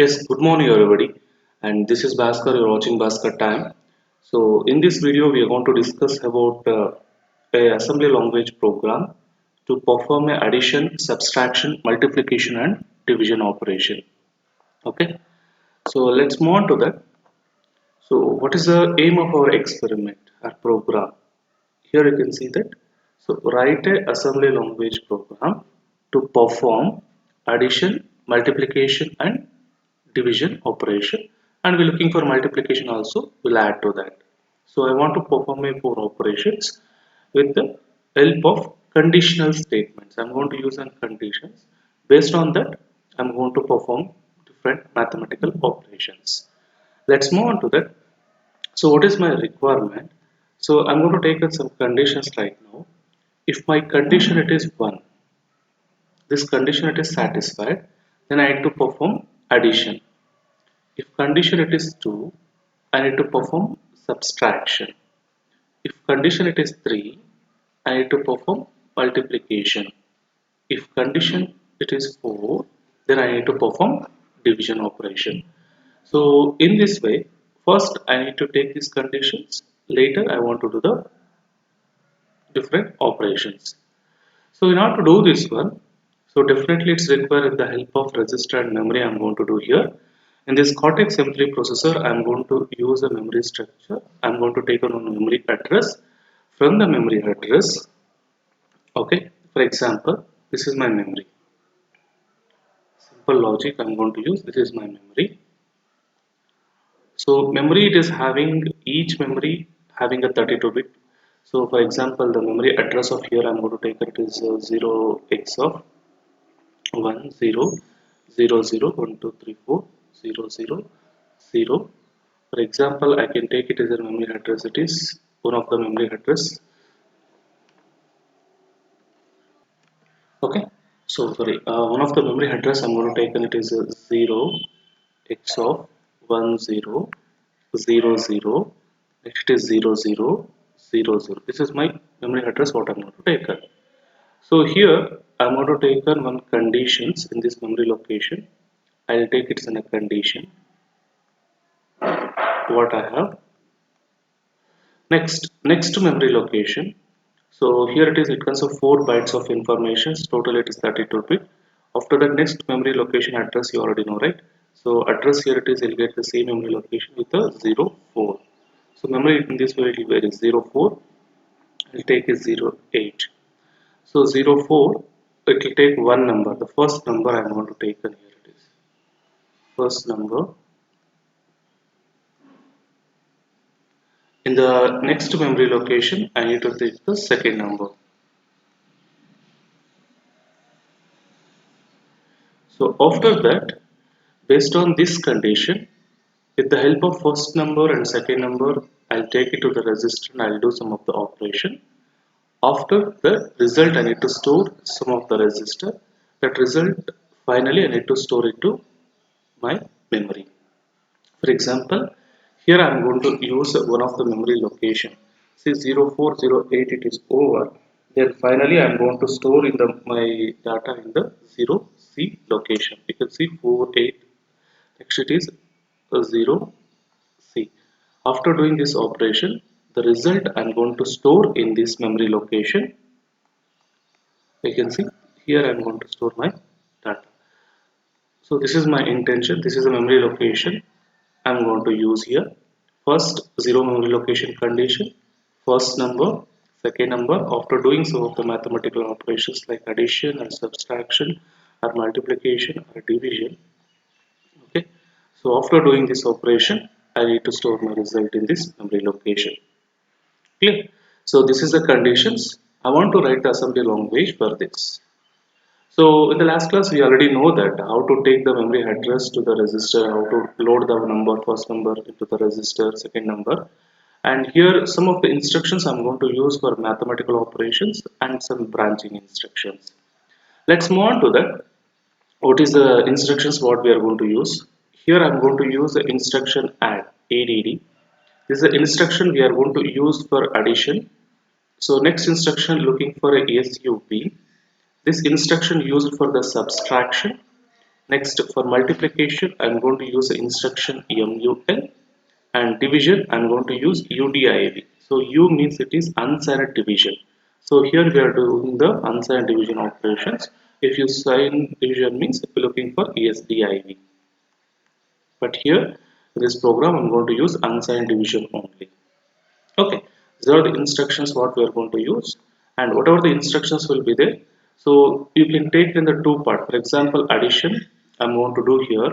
Yes, good morning everybody, and this is Bhaskar. You're watching Bhaskar Time. So, in this video, we are going to discuss about a assembly language program to perform a addition, subtraction, multiplication, and division operation. Okay, so let's move on to that. So, what is the aim of our experiment, our program? Here you can see that. So, write a assembly language program to perform addition, multiplication, and division operation, and we're looking for multiplication also. We'll add to that. So I want to perform a four operations with the help of conditional statements. I'm going to use some conditions. Based on that, I'm going to perform different mathematical operations. Let's move on to that. So what is my requirement? So I'm going to take some conditions right now. If my condition it is 1, this condition it is satisfied, then I need to perform addition. If condition it is 2, I need to perform subtraction. If condition it is 3, I need to perform multiplication. If condition it is 4, then I need to perform division operation. So in this way, first I need to take these conditions, later I want to do the different operations. So in order to do this one, so definitely it's required the help of register and memory I'm going to do here. In this Cortex M3 processor, I'm going to use a memory structure. I'm going to take on a memory address. From the memory address, okay, for example, this is my memory. Simple logic I'm going to use, this is my memory. So memory it is having, each memory having a 32-bit. So for example, the memory address of here I'm going to take it is 0x of 1 0 0 1 2 3 4 0 0 0. For example, I can take it as a memory address. It is one of the memory address. Okay. So sorry, one of the memory address I'm going to take and it is 0 x of 1 0 0 0. Next is 0 0 0 0. This is my memory address. What I'm going to take. So here I'm going to take on one conditions in this memory location. I'll take it as a condition. What I have next memory location. So here it is, it consists of 4 bytes of information. Total it is 32 bit. After that, next memory location address you already know, right? So address here it is, you'll get the same memory location with a 0 4. So memory in this way it will vary 0 4. I'll take is 0 8. So 0 4, it will take one number. The first number I'm going to take, and here it is first number. In the next memory location, I need to take the second number. So after that, based on this condition, with the help of first number and second number, I'll take it to the register and I'll do some of the operation. After the result, I need to store some of the register. That result, finally, I need to store it to my memory. For example, here I am going to use one of the memory location. See 0408 it is over. Then finally I am going to store in the my data in the 0C location. You can see 48. Next it is 0C. After doing this operation, the result I am going to store in this memory location. You can see here I am going to store my data. So this is my intention. This is a memory location I'm going to use here. First, zero memory location condition. First number, second number. After doing some of the mathematical operations like addition and subtraction or multiplication or division. Okay. So after doing this operation, I need to store my result in this memory location. Clear? So this is the conditions. I want to write the assembly language for this. So in the last class, we already know that how to take the memory address to the register, how to load the number, first number into the register, second number. And here some of the instructions I'm going to use for mathematical operations and some branching instructions. Let's move on to that. What is the instructions what we are going to use? Here I'm going to use the instruction add. This is the instruction we are going to use for addition. So next instruction looking for a SUB. This instruction used for the subtraction. Next, for multiplication, I'm going to use the instruction MUL, and division, I'm going to use UDIV. So U means it is unsigned division. So here we are doing the unsigned division operations. If you sign division means we're looking for ESDIV. But here in this program, I'm going to use unsigned division only. Okay, these are the instructions what we are going to use, and whatever the instructions will be there. So you can take in the two part. For example, addition, I'm going to do here.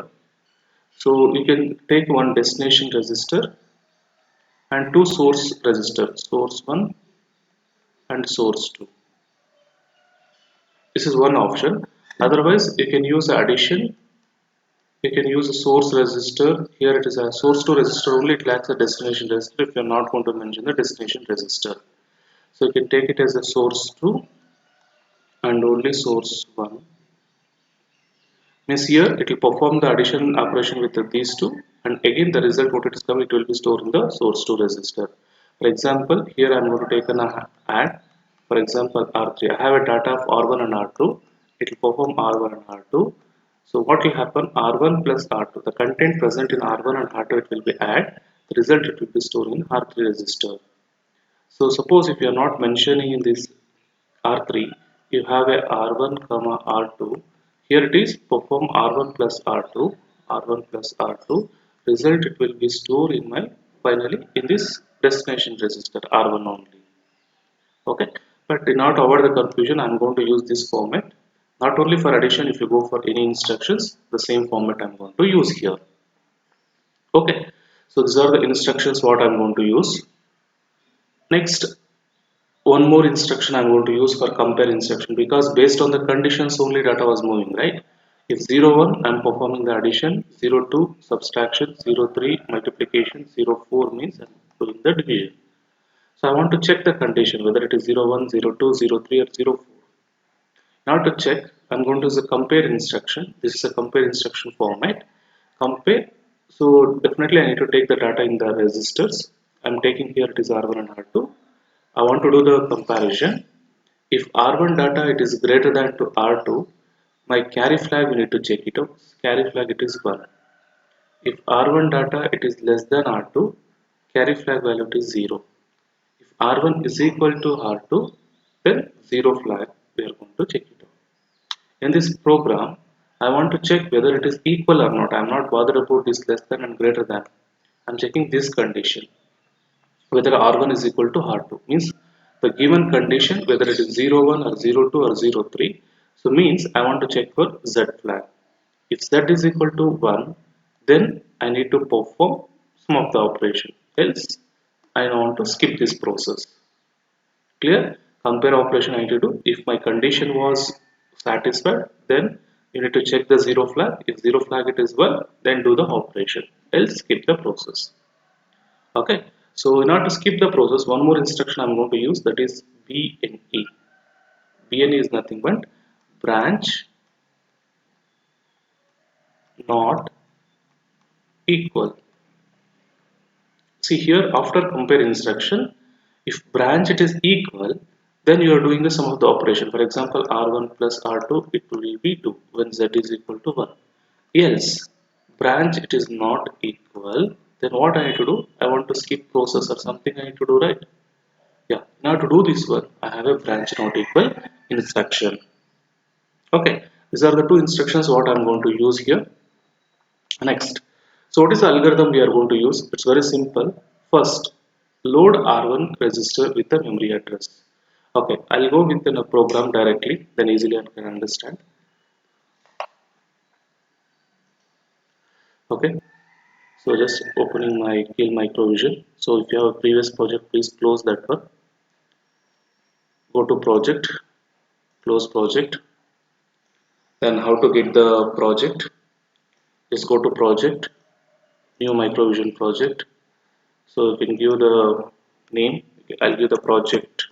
So you can take one destination register and two source register, source 1 and source 2. This is one option. Otherwise, you can use addition. You can use a source register. Here it is a source 2 register only. It lacks a destination register if you are not going to mention the destination register. So you can take it as a source 2 and only source 1. Means here it will perform the addition operation with these two, and again the result what it is coming, it will be stored in the source 2 register. For example, here I am going to take an add. For example, R3. I have a data of R1 and R2. It will perform R1 and R2. So what will happen? R1 plus R2. The content present in R1 and R2 it will be add. The result it will be stored in R3 register. So suppose if you are not mentioning in this R3, you have a R1 comma R2. Here it is perform R1 plus R2, R1 plus R2. Result it will be stored in my finally in this destination register R1 only. Okay, but in order to avoid the confusion, I'm going to use this format. Not only for addition, if you go for any instructions, the same format I'm going to use here. Okay, so these are the instructions what I'm going to use. Next, one more instruction I'm going to use for compare instruction, because based on the conditions only data was moving, right? If 0 1 I'm performing the addition, 0 2 subtraction, 0 3 multiplication, 0 4 means I'm doing the division. So I want to check the condition whether it is 0 1 0 2 0 3 or 0 4. Now to check, I'm going to use a compare instruction. This is a compare instruction format. Compare, so definitely I need to take the data in the registers. I'm taking here it is R1 and R2. I want to do the comparison. If R1 data it is greater than to R2, my carry flag we need to check it out. Carry flag it is 1. If R1 data it is less than R2, carry flag value is 0. If R1 is equal to R2, then 0 flag we are going to check it out. In this program, I want to check whether it is equal or not. I am not bothered about this less than and greater than. I am checking this condition, whether R1 is equal to R2. Means the given condition, whether it is 0 1 or 0 2 or 0 3. So means I want to check for Z flag. If Z is equal to 1, then I need to perform some of the operation. Else, I want to skip this process. Clear? Compare operation I need to do. If my condition was satisfied, then you need to check the 0 flag. If 0 flag it is 1, then do the operation. Else skip the process. Okay. So in order to skip the process, one more instruction I'm going to use, that is BNE. BNE is nothing but branch not equal. See here, after compare instruction, if branch it is equal, then you are doing the sum of the operation. For example, R1 plus R2 it will be 2 when Z is equal to 1. Else branch it is not equal, then what I need to do? I want to skip process or something I need to do, right? Yeah, now to do this one, I have a branch not equal instruction. Okay, these are the two instructions what I'm going to use here. Next, so what is the algorithm we are going to use? It's very simple. First, load R1 register with the memory address. Okay, I'll go within a program directly, then easily I can understand. Okay, so just opening my Kill Microvision. So if you have a previous project, please close that one. Go to project, close project. Then how to get the project? Just go to project, new Microvision project. So you can give the name. I'll give the project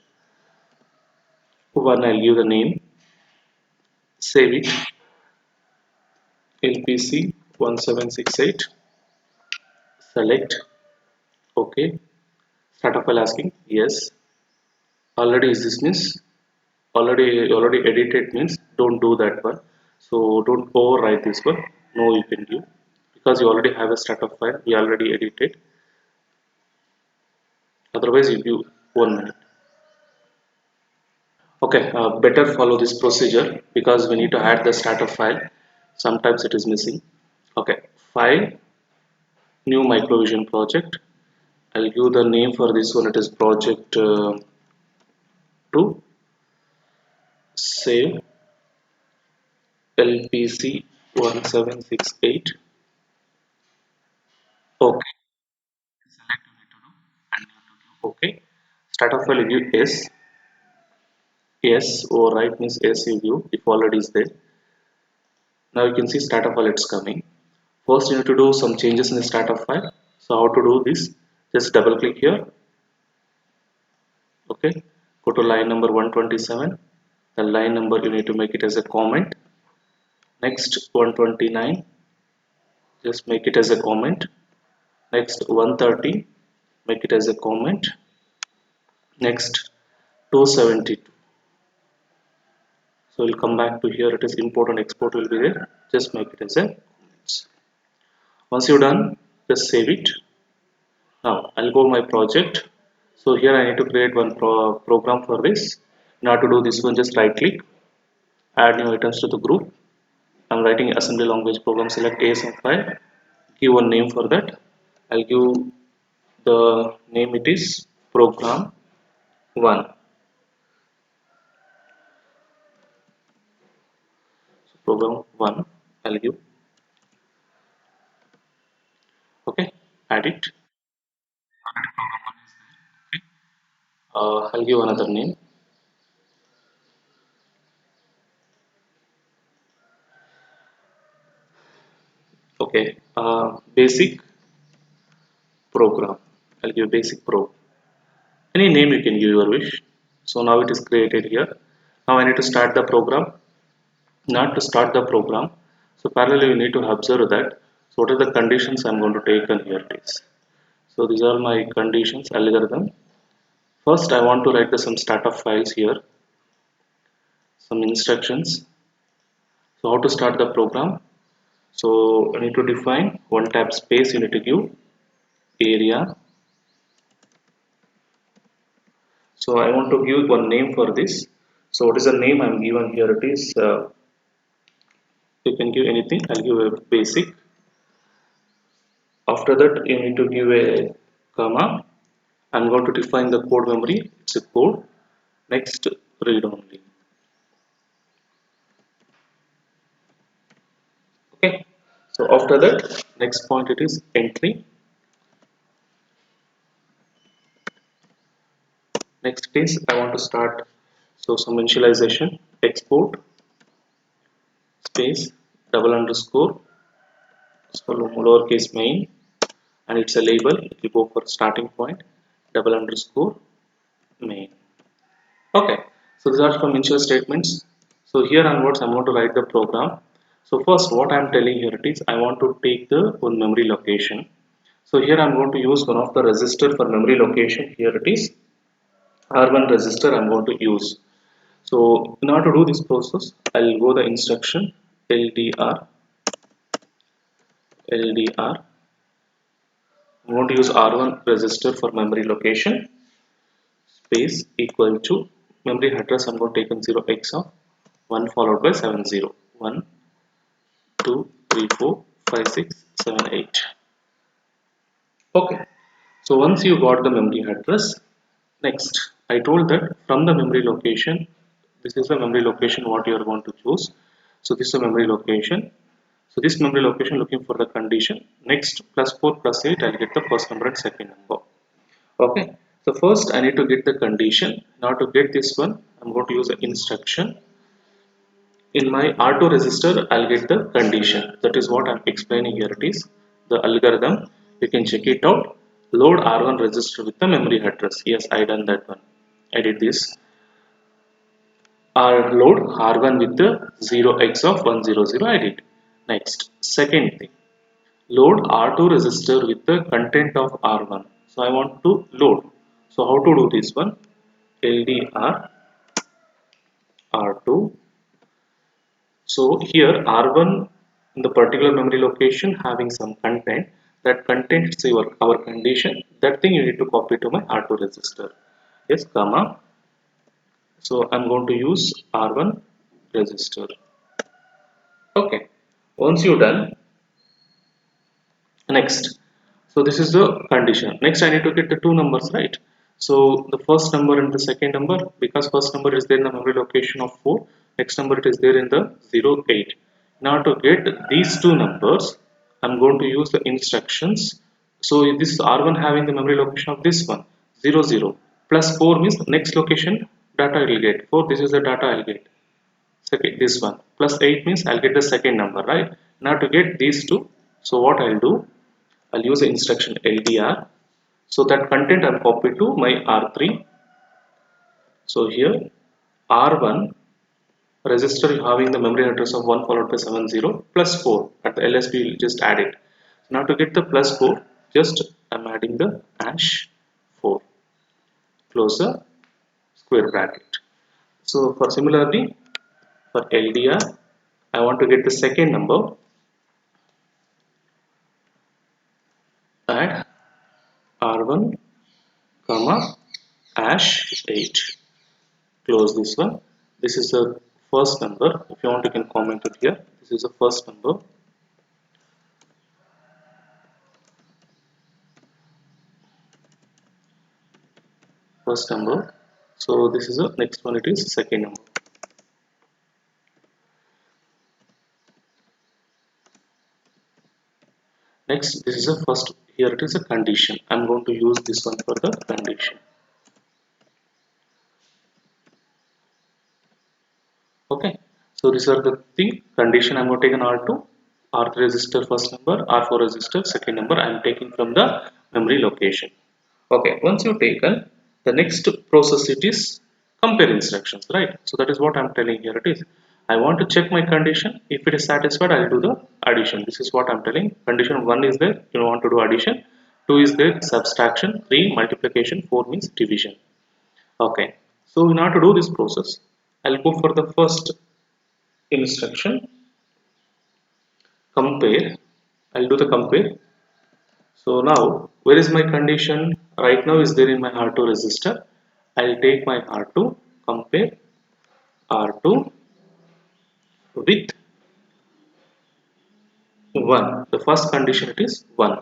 one. I'll give the name. Save it. LPC 1768. Select. OK. Startup file asking yes. Already is this means already edited means don't do that one. So don't overwrite this one. No, you can give because you already have a startup file. We already edited. Otherwise, you give 1 minute. Okay, better follow this procedure because we need to add the startup file. Sometimes it is missing. Okay, file, new microvision project. I'll give the name for this one. It is project 2. Save LPC 1768. Okay, select you need to do and you have to give okay. Startup file you give yes. Yes, overwrite means yes you give if already is there. Now you can see startup file it's coming. First you need to do some changes in the startup file. So how to do this? Just double click here. Okay, go to line number 127. The line number you need to make it as a comment. Next 129, just make it as a comment. Next 130, make it as a comment. Next 272. So we'll come back to here. It is import and export will be there. Just make it as a comments. Once you're done, just save it. Now I'll go my project. So here I need to create one program for this. Now to do this one, just right click, add new items to the group. I'm writing assembly language program, select ASM file, give one name for that. I'll give the name it is program 1. So program 1 I'll give. Okay, add it. Already program 1 is there. Okay. I'll give another name. Okay, basic program. I'll give basic pro. Any name you can give your wish. So now it is created here. Now I need to start the program. Not to start the program. So parallelly you need to observe that. So what are the conditions I'm going to take on here it is. So these are my conditions algorithm. First I want to write the some startup files here. Some instructions. So how to start the program. So I need to define one tab space you need to give area. So I want to give one name for this. So what is the name I'm given here it is you can give anything. I'll give a basic. After that you need to give a comma. I'm going to define the code memory. It's a code. Next read only. Okay. So after that next point it is entry. Next is I want to start so some initialization export space double underscore so lowercase main and it's a label. If you go for starting point double underscore main. Okay, so these are some initial statements. So here onwards I'm going to write the program. So first what I'm telling here it is I want to take the one memory location. So here I'm going to use one of the register for memory location. Here it is R1 register I'm going to use. So in order to do this process I'll go the instruction LDR. I'm going to use R1 register for memory location space equal to memory address I'm going to take in 0x of 1 followed by 70. 1 2 3 4 5 6 7 8. Okay, so once you got the memory address, next I told that from the memory location, this is the memory location what you are going to choose. So this is the memory location. So this memory location looking for the condition. Next plus 4 plus 8 I'll get the first number and second number. Okay, so first I need to get the condition. Now to get this one I'm going to use an instruction. In my R2 register I'll get the condition. That is what I'm explaining here. It is the algorithm. You can check it out. Load R1 register with the memory address. Yes, I done that one. I did this. Load R1 with the 0x of 100 I did. Next, second thing. Load R2 register with the content of R1. So I want to load. So how to do this one? LDR R2 So here R1 in the particular memory location having some content, that content is our condition, that thing you need to copy to my R2 register. Yes, comma. So I'm going to use R1 register. Okay. Once you're done, next. So this is the condition. Next I need to get the two numbers, right? So the first number and the second number, because first number is there in the memory location of 4, next number it is there in the 0, 8. Now to get these two numbers, I'm going to use the instructions. So this is R1 having the memory location of this one, 0, 0. Plus 4 means next location data I will get. 4, this is the data I'll get. Second, this one. Plus 8 means I'll get the second number, right? Now to get these two, so what I'll do, I'll use the instruction LDR. So that content I'll copy to my R3. So here R1 register having the memory address of 1 followed by 70 plus 4. At the LSB we'll just add it. Now to get the plus 4, just I'm adding the hash 4. Close the square bracket. So for similarly for LDR, I want to get the second number. Add R1 comma hash 8. Close this one. This is the first number. If you want, you can comment it here. This is the first number. First number. So this is the next one. It is second number. Next, this is the first. Here it is a condition. I'm going to use this one for the condition. Okay. So these are the thing condition. I'm going to take an R2, R3 register first number, R4 register second number. I'm taking from the memory location. Okay. Once you've taken, the next process it is compare instructions, right? So that is what I'm telling here. It is. I want to check my condition. If it is satisfied, I'll do the addition. This is what I'm telling. Condition 1 is there. You want to do addition. 2 is there. Subtraction. 3 multiplication. 4 means division. Okay. So in order to do this process, I'll go for the first instruction. Compare. I'll do the compare. So now, where is my condition? Right now is there in my R2 register. I'll take my R2, compare R2 with 1. The first condition it is 1.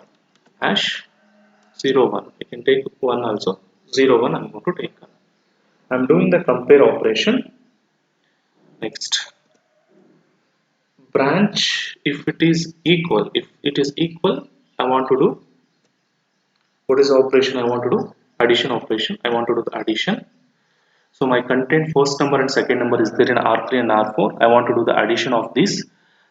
Hash 0, 1. You can take 1 also. 0, 1 I'm going to take. I'm doing the compare operation. Next. Branch, if it is equal. If it is equal, I want to do, what is the operation I want to do? Addition operation. I want to do the addition. So my content first number and second number is there in R3 and R4. I want to do the addition of this.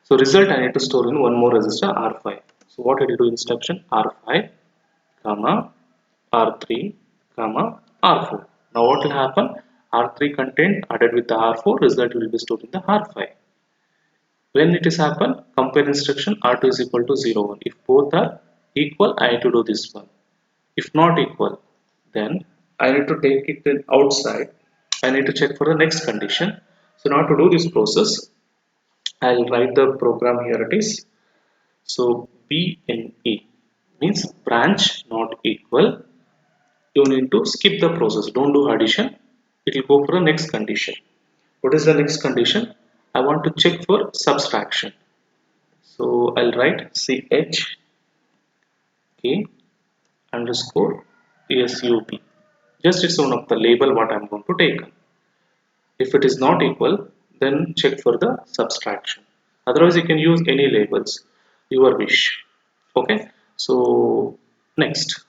So result I need to store in one more register R5. So what I do instruction R5 comma R3 comma R4. Now what will happen? R3 content added with the R4, result will be stored in the R5. When it is happen, compare instruction R2 is equal to 0, 1. If both are equal, I need to do this one. If not equal, then I need to take it outside. I need to check for the next condition. So now to do this process, I'll write the program here it is. So BNE means branch not equal. You need to skip the process. Don't do addition. It will go for the next condition. What is the next condition? I want to check for subtraction. So I'll write ch k underscore sub. Just it's one of the label what I'm going to take. If it is not equal, then check for the subtraction. Otherwise, you can use any labels, your wish. Okay. So next,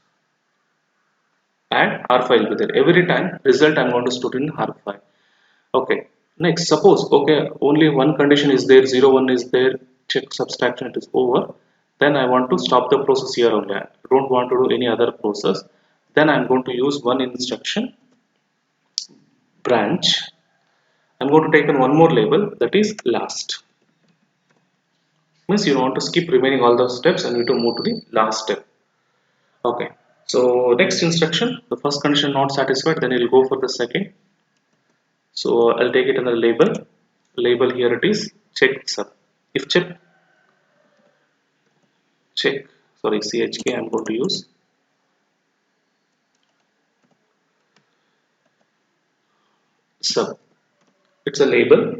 add R5 will be there. Every time result I'm going to store in R5. Okay. Next, suppose only one condition is there, 0, 1 is there. Check subtraction, it is over. Then I want to stop the process here only. I don't want to do any other process. Then I'm going to use one instruction branch. I'm going to take in one more label, that is last. Means you want to skip remaining all the steps and you to move to the last step. Okay. So next instruction, the first condition not satisfied, then you'll go for the second. So I'll take it in the label. Label here it is check sub. If check sorry chk, I'm going to use sub. It's a label.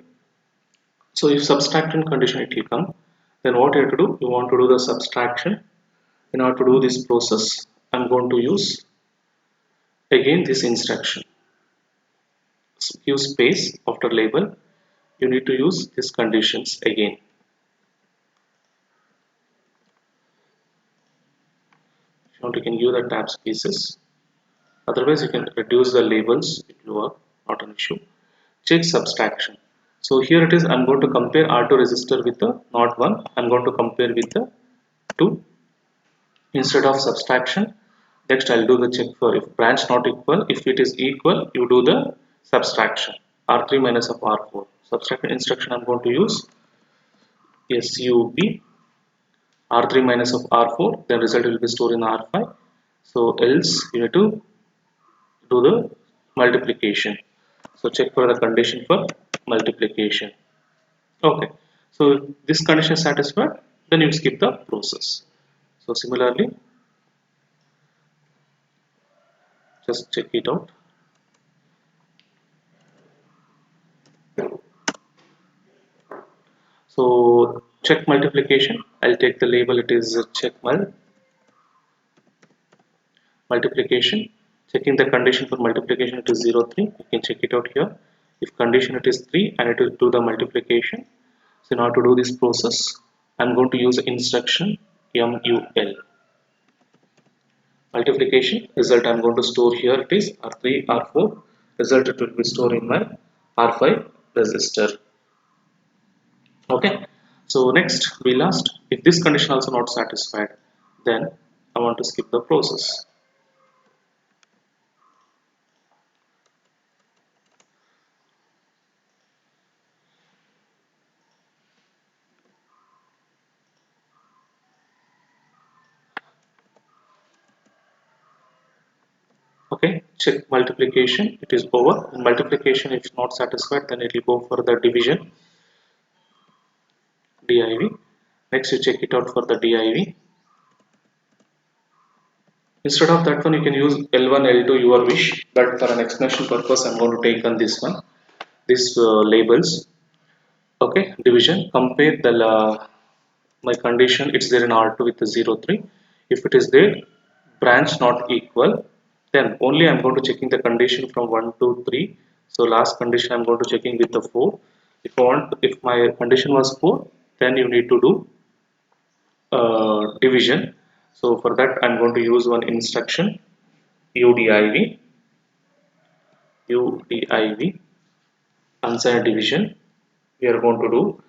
So if subtraction condition it will come, then what you have to do? You want to do the subtraction. In order to do this process, I'm going to use again this instruction. Use space after label. You need to use these conditions again. If you want, you can give the tab spaces. Otherwise, you can reduce the labels. It will work, not an issue. Check subtraction. So here it is. I'm going to compare R2 resistor with the not 1. I'm going to compare with the 2 instead of subtraction. Next, I'll do the check for if branch not equal. If it is equal, you do the subtraction. R3 minus of R4. Subtraction instruction I'm going to use SUB R3 minus of R4. Then result will be stored in R5. So else you need to do the multiplication. So check for the condition for multiplication. Okay. So if this condition is satisfied, then you skip the process. So similarly, just check it out. So check multiplication. I'll take the label. It is check multiplication. Checking the condition for multiplication. It is 0, 3. You can check it out here. If condition it is 3, and it will do the multiplication. So in order to do this process, I'm going to use the instruction MUL. Multiplication result I'm going to store here. It is R3, R4. Result it will be stored in my R5 resistor. Okay. So next we last. If this condition also not satisfied, then I want to skip the process. Okay, check multiplication. It is over. In multiplication, if not satisfied, then it will go for the division div. Next, you check it out for the div. Instead of that one, you can use L1, L2, your wish. But for an explanation purpose, I'm going to take on this one. These labels. Okay, division. Compare the my condition. It's there in R2 with the 0, 3. If it is there, branch not equal, then only I'm going to checking the condition from 1 to 3. So last condition I'm going to checking with the 4. If my condition was 4, then you need to do division. So for that I'm going to use one instruction UDIV unsigned division. We are going to do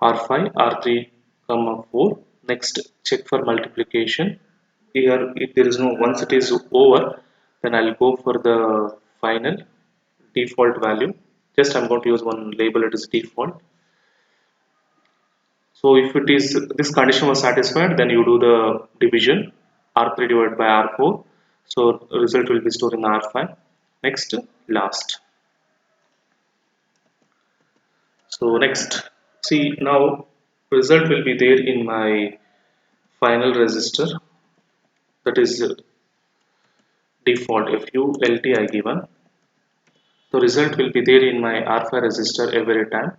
R5 R3 comma 4. Next check for multiplication. Here if there is no, once it is over, then I'll go for the final default value. Just I'm going to use one label, it is default. So if it is this condition was satisfied, then you do the division R3 divided by R4. So result will be stored in R5. Next last. So next, see now result will be there in my final resistor, that is default FULT I given. The result will be there in my R5 resistor every time.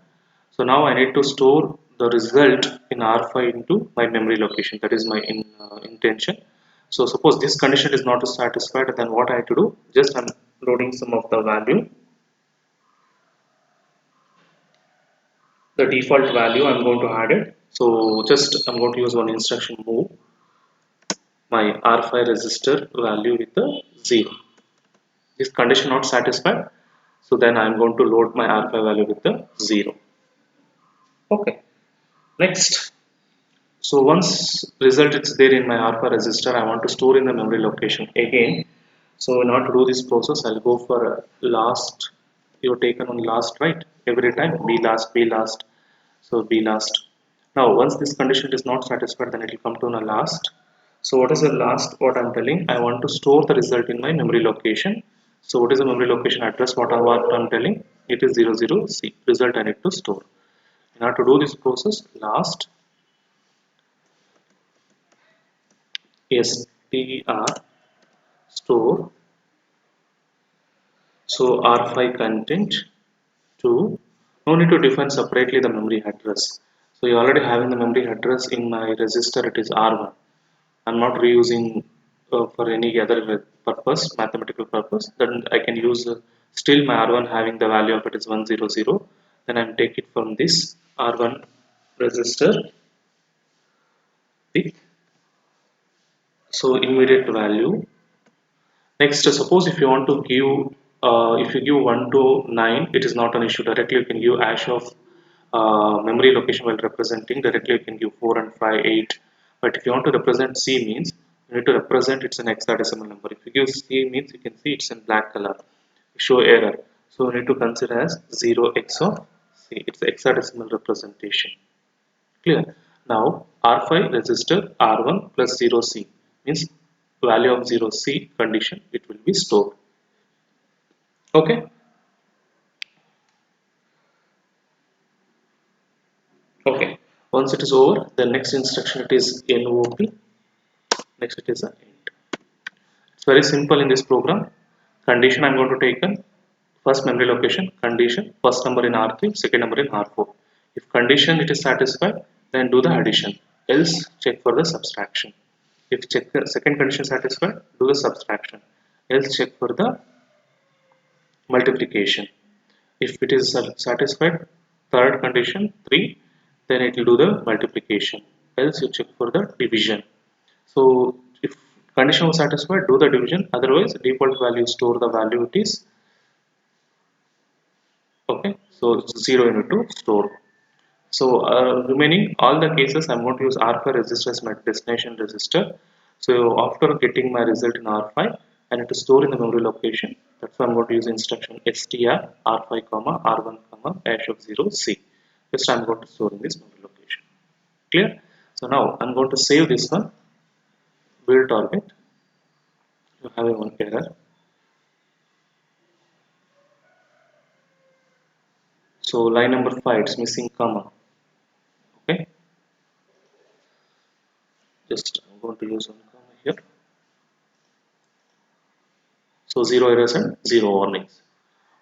So now I need to store the result in R5 into my memory location. That is my intention. So suppose this condition is not satisfied, then what I have to do? Just I'm loading some of the value. The default value I'm going to add it. So just I'm going to use one instruction move my R5 resistor value with the 0. This condition not satisfied, so then I'm going to load my R5 value with the 0. Okay. Next, so once result is there in my R5 resistor, I want to store in the memory location again. So in order to do this process, I'll go for last. You're taken on last, right? Every time B last, B last. So B last. Now once this condition is not satisfied, then it will come to the last. So what is the last? What I'm telling, I want to store the result in my memory location. So what is the memory location address? What I'm telling? It is 00C. Result I need to store. In order to do this process, last str store, so R5 content to, no need to define separately the memory address. So you already having the memory address in my register, it is R1. I'm not reusing for any other purpose, mathematical purpose. Then I can use still my R1 having the value of it is 100. Then I'm take it from this R1 register pick. So immediate value. Next, suppose if you want to give, if you give 1 to 9, it is not an issue. Directly you can give hash of memory location while representing. Directly you can give 4 and 5, 8. But if you want to represent C means, you need to represent it's an hexadecimal number. If you give C means, you can see it's in black color. Show error. So we need to consider as 0x of C. It's hexadecimal representation. Clear? Now R5 register R1 plus 0C means value of 0C condition, it will be stored. Okay. Okay. Once it is over, the next instruction it is NOP. Next it is a int. It's very simple in this program. Condition I'm going to take a first memory location condition, first number in R3, second number in R4. If condition it is satisfied, then do the addition. Else check for the subtraction. If check the second condition satisfied, do the subtraction. Else check for the multiplication. If it is satisfied, third condition 3, then it will do the multiplication. Else you check for the division. So if condition was satisfied, do the division. Otherwise, default value store the value it is. Okay, so 0 you need to store. So remaining all the cases, I'm going to use R5 register as my destination register. So after getting my result in R5, I need to store in the memory location. That's why I'm going to use instruction str R5 comma R1 comma hash of 0C. Just I'm going to store in this memory location. Clear? So now I'm going to save this one. Build target. You have a one error. So line number 5, it's missing comma. Okay. Just I'm going to use one comma here. So 0 errors and 0 warnings.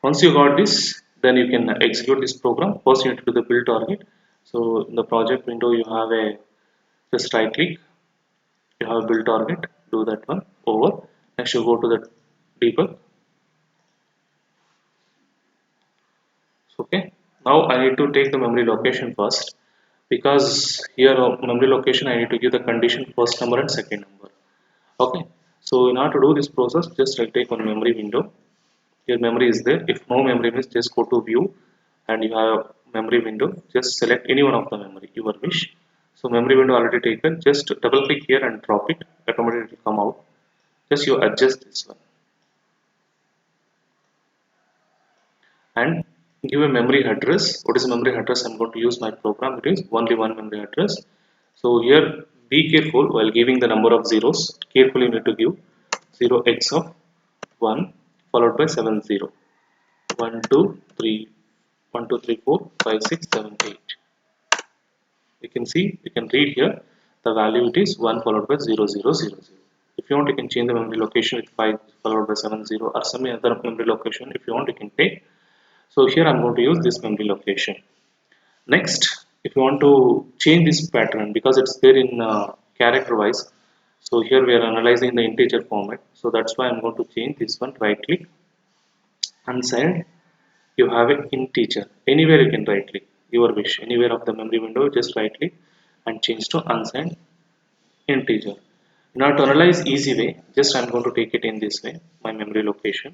Once you got this, then you can execute this program. First you need to do the build target. So in the project window you have a, just right click, you have a build target, do that one over. Next you go to the debug. Okay. Now I need to take the memory location first, because here memory location I need to give the condition first number and second number. Okay. So in order to do this process, just right click on memory window. Your memory is there. If no memory means, just go to view and you have memory window. Just select any one of the memory your wish. So memory window already taken. Just double click here and drop it. Automatically it will come out. Just you adjust this one and give a memory address. What is the memory address? I'm going to use my program. It is only one memory address. So here be careful while giving the number of zeros. Carefully you need to give 0x of 1 followed by 70. 1 2 3 1 2 3 4 5 6 7 8. You can see, you can read here the value it is 1 followed by 0 0 0 0. If you want, you can change the memory location with 5 followed by 7 0 or some other memory location. If you want, you can take. So here I'm going to use this memory location. Next, if you want to change this pattern, because it's there in character wise, so here we are analyzing the integer format, so that's why I'm going to change this one. Right click, unsigned, you have an integer. Anywhere you can right click, your wish, anywhere of the memory window, just right click and change to unsigned integer. Now to analyze easy way, just I'm going to take it in this way, my memory location.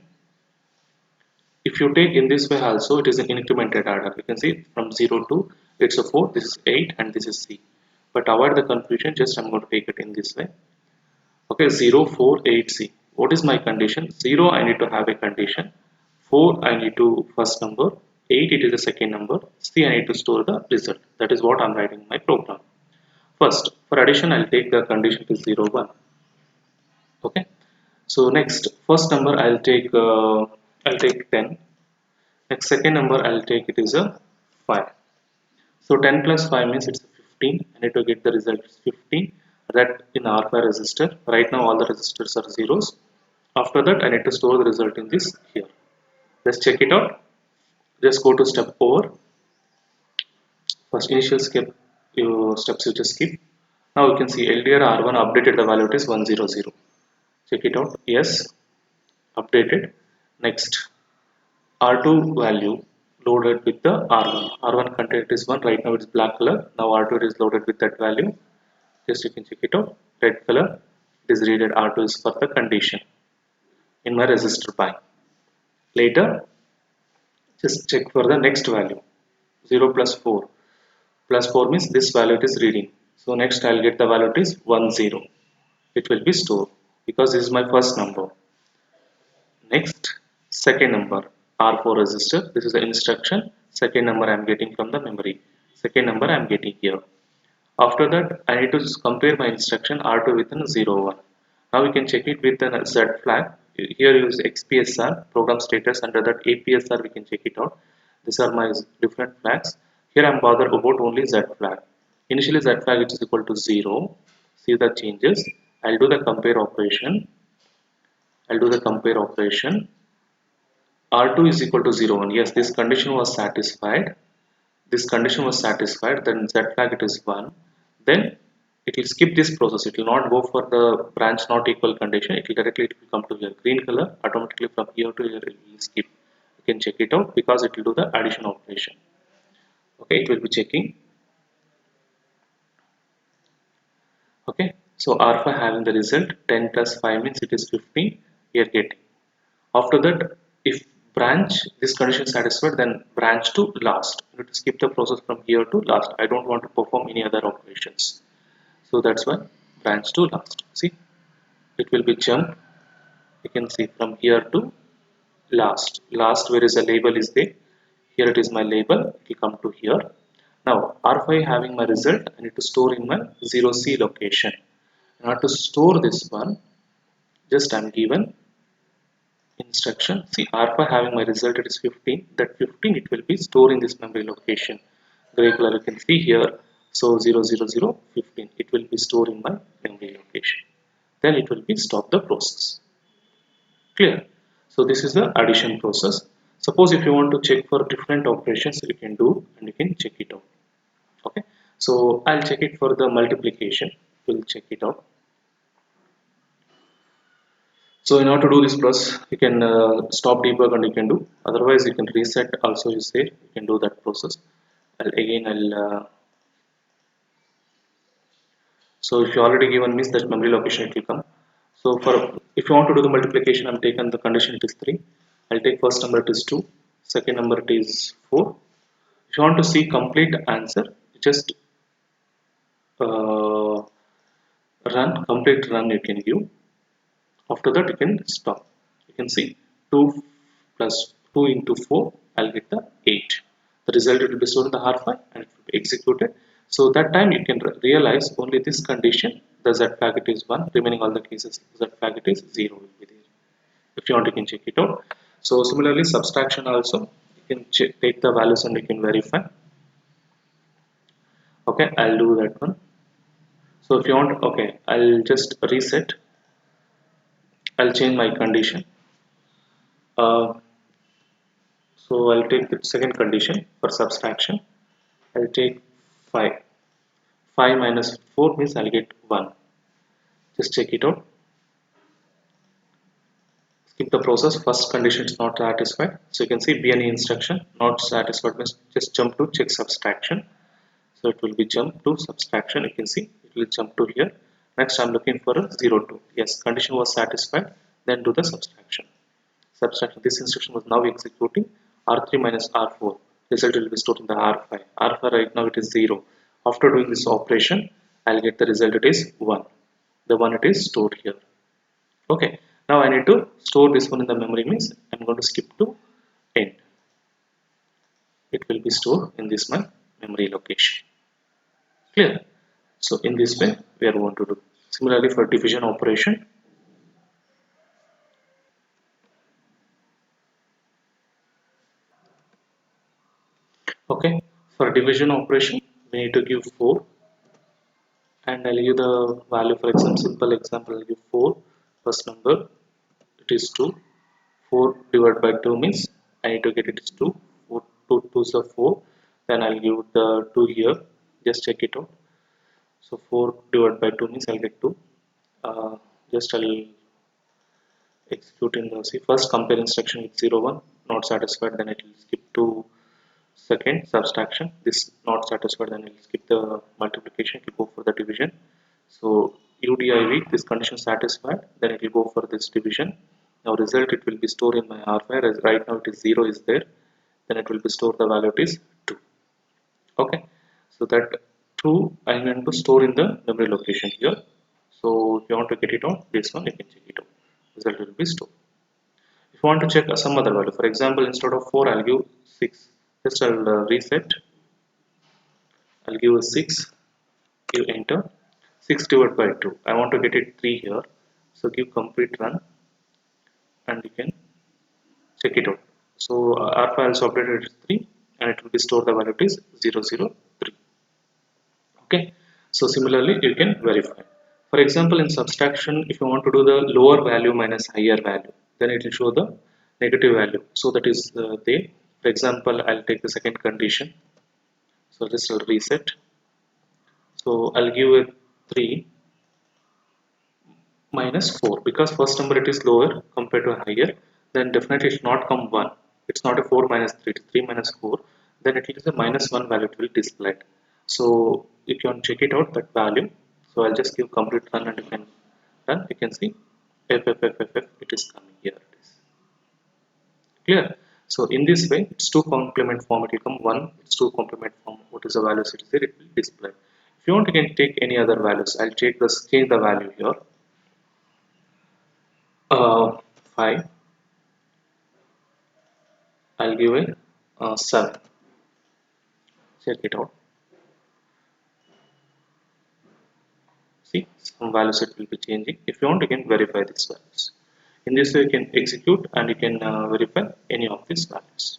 If you take in this way also, it is an incremented order. You can see from 0 to, it's a 4, this is 8 and this is C. But avoid the confusion, just I'm going to take it in this way. Okay, 0 4 8 C. What is my condition? 0 I need to have a condition, 4 I need to first number, 8 it is the second number, C I need to store the result. That is what I'm writing in my program. First, for addition I'll take the condition to 0 1. Okay. So next, first number I'll take 10. Next second number I'll take it is a 5. So 10 plus 5 means it's 15. I need to get the result is 15. That in R5 resistor. Right now all the resistors are zeros. After that I need to store the result in this here. Let's check it out. Just go to step over. First initial step, your steps you just skip. Now you can see LDR R1 updated, the value is 100. Check it out. Yes, updated. Next, R2 value loaded with the R1. R1 content is 1. Right now it's black color. Now R2 is loaded with that value. Just you can check it out. Red color. It is read R2 is for the condition in my resistor bank. Later, just check for the next value. 0 plus 4. Plus 4 means this value it is reading. So next I'll get the value is 10. It will be stored because this is my first number. Next, second number R4 resistor. This is the instruction. Second number I am getting from the memory. Second number I am getting here. After that, I need to just compare my instruction R2 with an 0 1. Now we can check it with a Z flag. Here use XPSR program status. Under that APSR we can check it out. These are my different flags. Here I am bothered about only Z flag. Initially Z flag is equal to 0. See the changes. I'll do the compare operation. R2 is equal to 0 1. Yes, this condition was satisfied. This condition was satisfied. Then Z flag it is 1. Then it will skip this process. It will not go for the branch not equal condition. It will come to here. Green color automatically from here to here it will skip. You can check it out because it will do the addition operation. Okay, it will be checking. Okay, so R5 having the result 10 plus 5 means it is 15. We are getting. After that, if branch this condition is satisfied, then branch to last. You need to skip the process from here to last. I don't want to perform any other operations. So that's why branch to last. See, it will be jump. You can see from here to last. Last where is a label is there. Here it is my label. It will come to here. Now R5 having my result, I need to store in my 0C location. In order to store this one, just I'm given instruction. See R5 having my result it is 15. That 15 it will be stored in this memory location. Gray color you can see here. So 00015 it will be stored in my memory location. Then it will be stop the process. Clear? So this is the addition process. Suppose if you want to check for different operations you can do and you can check it out. Okay. So I'll check it for the multiplication. We'll check it out. So in order to do this process, you can stop debug and you can do. Otherwise, you can reset. Also, you say you can do that process. So if you already given me that memory location, it will come. So for if you want to do the multiplication, I'm taken the condition it is 3. I'll take first number it is 2. Second number it is 4. If you want to see complete answer, just uh, complete run you can give. After that you can stop. You can see 2 plus 2 into 4 I'll get the 8. The result will be stored in the R5 and it will be executed. So that time you can realize only this condition the Z packet is 1, remaining all the cases Z packet is 0 will be there. If you want you can check it out. So similarly subtraction also you can take the values and you can verify. Okay, I'll do that one. So if you want, okay, I'll just reset. I'll change my condition. So I'll take the second condition for subtraction. I'll take 5. 5 minus 4 means I'll get 1. Just check it out. Skip the process. First condition is not satisfied. So you can see BNE instruction not satisfied means just jump to check subtraction. So it will be jump to subtraction. You can see it will jump to here. Next I'm looking for a 0 2. Yes, condition was satisfied. Then do the subtraction. Subtraction. This instruction was now executing. R3 minus R4. Result will be stored in the R5. R5 right now it is 0. After doing this operation, I'll get the result it is 1. The one it is stored here. Okay. Now I need to store this one in the memory means I'm going to skip to end. It will be stored in this my memory location. Clear? So in this way we are going to do. Similarly for division operation. Okay. For division operation, we need to give 4, and I'll give the value. For example, simple example, I'll give 4, first number, it is 2. 4 divided by 2 means I need to get it is 2. 4, 2 2s are 4. Then I'll give the 2 here. Just check it out. So 4 divided by 2 means I'll get 2. Just I'll execute in the see first compare instruction with 0 1, not satisfied, then it will skip to second subtraction. This not satisfied, then it will skip the multiplication, it will go for the division. So UDIV, this condition satisfied, then it will go for this division. Now result it will be stored in my R file, as right now it is 0 is there, then it will be stored the value it is 2. Okay, so that 2 I'm going to store in the memory location here. So if you want to get it on this one, you can check it out, result will be stored. If you want to check some other value, for example, instead of 4 I'll give 6. Just I'll reset, I'll give a 6, give enter. 6 divided by 2, I want to get it 3 here, so give complete run and you can check it out. So our files operated is 3 and it will be stored the value is 003. Okay, so similarly you can verify. For example, in subtraction, if you want to do the lower value minus higher value, then it will show the negative value, so that is there. For example, I'll take the second condition, so just I'll reset. So I'll give it 3 minus 4, because first number it is lower compared to higher, then definitely it should not come 1. It's not a 4 minus 3, it's 3 minus 4, then it is a minus 1 value it will display. So you can check it out that value. So I'll just give complete run and you can run, you can see FFFFF, it is coming here, it is clear. So in this way, it's 2 complement form, it will come 1, it's 2 complement form, what is the values it is there, it will display. If you want, you can take any other values. I'll change the value here. 5, I'll give a 7. Check it out. See, some values it will be changing. If you want, you can verify these values. In this way, you can execute and you can verify any of these values.